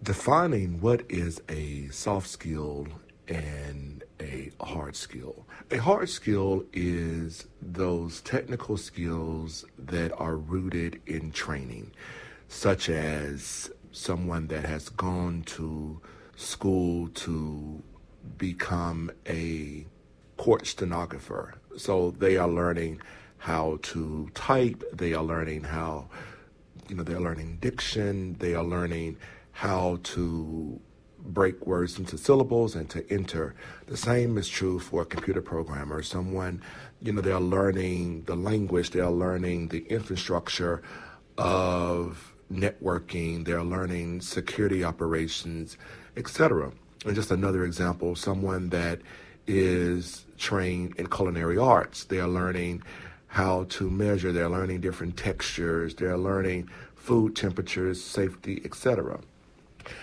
Defining what is a soft skill and a hard skill. A hard skill is those technical skills that are rooted in training, such as someone that has gone to school to become a court stenographer. So they are learning how to type, they are learning how, they're learning diction, they are learning how to break words into syllables and to enter. The same is true for a computer programmer. Someone, they're learning the language, they're learning the infrastructure of networking, they're learning security operations, etc. And just another example, someone that is trained in culinary arts, they are learning how to measure, they're learning different textures, they're learning food temperatures, safety, etc.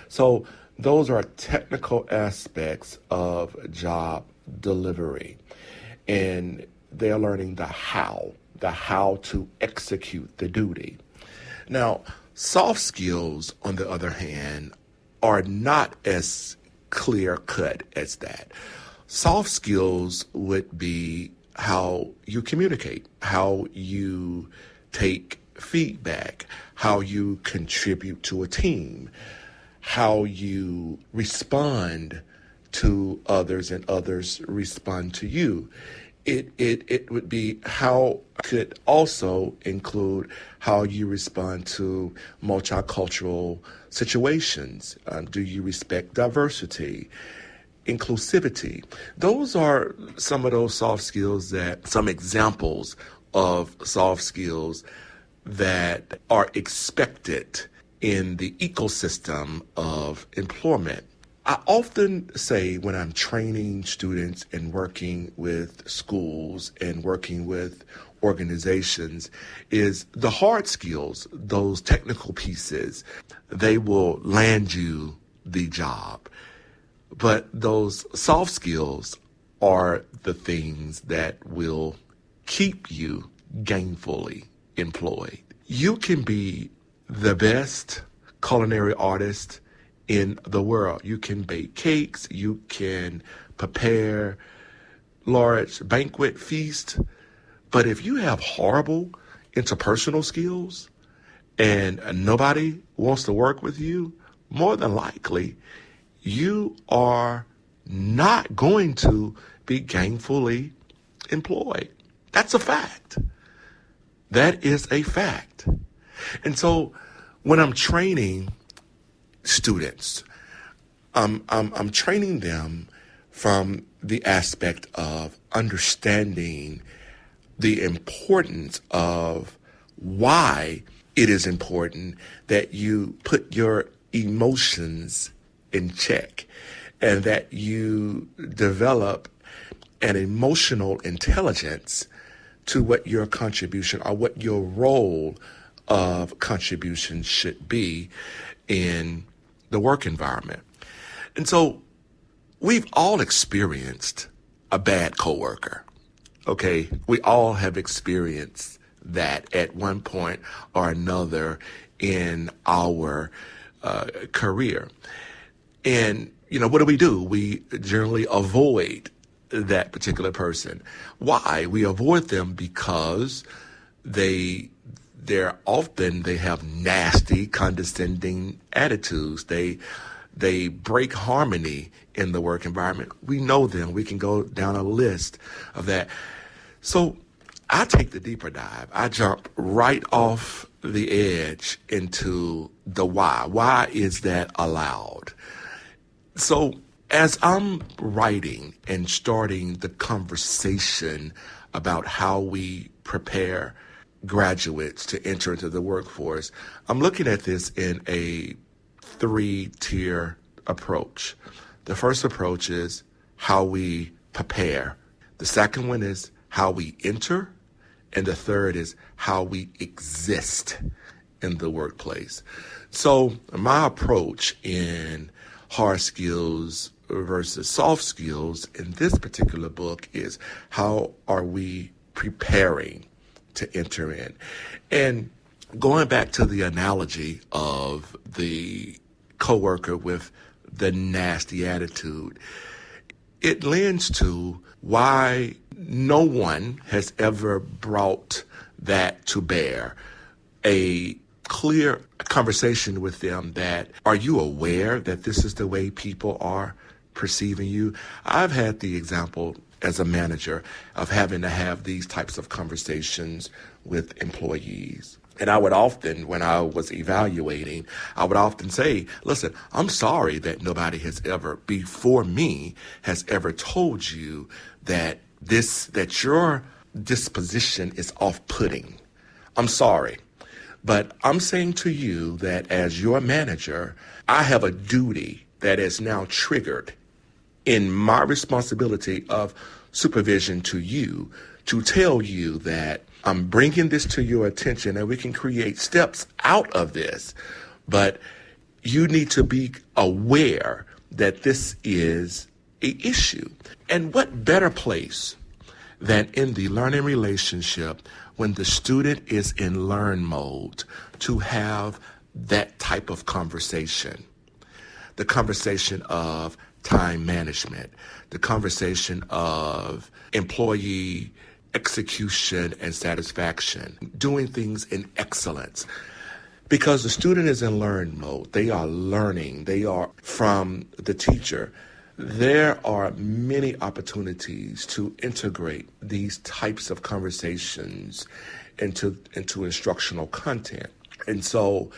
So those are technical aspects of job delivery. And they're learning the how to execute the duty. Now, soft skills, on the other hand, are not as clear cut as that. Soft skills would be how you communicate, how you take feedback, how you contribute to a team, how you respond to others and others respond to you. It would be how could also include how you respond to multicultural situations. Do you respect diversity, inclusivity? Those are some of those soft skills some examples of soft skills that are expected in the ecosystem of employment. I often say when I'm training students and working with schools and working with organizations is the hard skills, those technical pieces, they will land you the job. But those soft skills are the things that will keep you gainfully employed. You can be the best culinary artist in the world. You can bake cakes, you can prepare large banquet feast, but if you have horrible interpersonal skills and nobody wants to work with you, more than likely you are not going to be gainfully employed. That's a fact. That is a fact. And so when I'm training students, I'm training them from the aspect of understanding the importance of why it is important that you put your emotions in check and that you develop an emotional intelligence to what your contribution or what your role of contribution should be in the work environment. And so we've all experienced a bad coworker. Okay, we all have experienced that at one point or another in our career. And, what do? We generally avoid that particular person. Why? We avoid them because they have nasty, condescending attitudes. They break harmony in the work environment. We know them. We can go down a list of that. So I take the deeper dive. I jump right off the edge into the why. Why is that allowed? So as I'm writing and starting the conversation about how we prepare graduates to enter into the workforce, I'm looking at this in a 3-tier approach. The first approach is how we prepare. The second one is how we enter. And the third is how we exist in the workplace. So my approach in hard skills versus soft skills in this particular book is how are we preparing to enter in? And going back to the analogy of the coworker with the nasty attitude. It lends to why no one has ever brought that to bear. A clear conversation with them that, are you aware that this is the way people are perceiving you? I've had the example as a manager of having to have these types of conversations with employees. And I would often, when I was evaluating, I would often say, listen, I'm sorry that nobody has ever, before me, has ever told you that your disposition is off-putting. I'm sorry. But I'm saying to you that as your manager, I have a duty that is now triggered in my responsibility of supervision to you to tell you that I'm bringing this to your attention and we can create steps out of this. But you need to be aware that this is an issue. And what better place than in the learning relationship when the student is in learn mode to have that type of conversation. The conversation of time management, the conversation of employee execution and satisfaction, doing things in excellence. Because the student is in learn mode, they are learning, they are from the teacher. There are many opportunities to integrate these types of conversations into instructional content. And so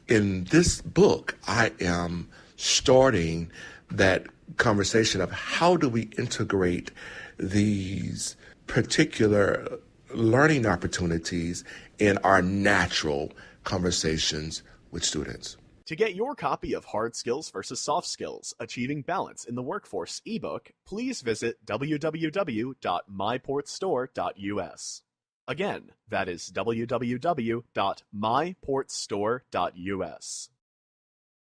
in this book, I am starting that conversation of how do we integrate these particular learning opportunities in our natural conversations with students. To get your copy of Hard Skills versus Soft Skills, Achieving Balance in the Workforce ebook, please visit www.myportstore.us. Again, that is www.myportstore.us.